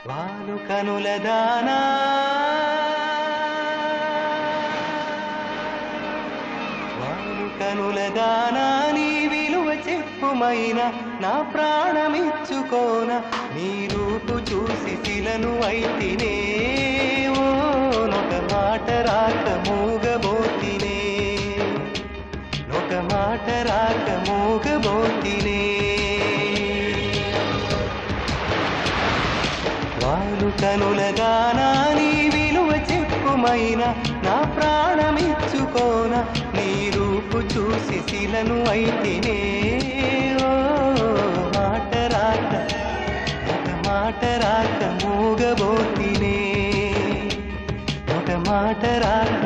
వాలు కనుల దానా వాలు కనుల దానా నీ విలువ చెప్పుమైనా నా ప్రాణమిచ్చుకోన నీ రూపు చూసి శిలను అయితినే ఓ నొక మాట రాక మూగబోతినే నొక మాట రాక మూగబోతినే వాలు కనుల దానా నీ విలువ చెప్పుమైనా నా ప్రాణమిచ్చుకోన నీ రూపు చూసి శిలను అయితినే ఓ మాట రాక ఒక మాట రాక మూగబోతినే ఒక మాట రాక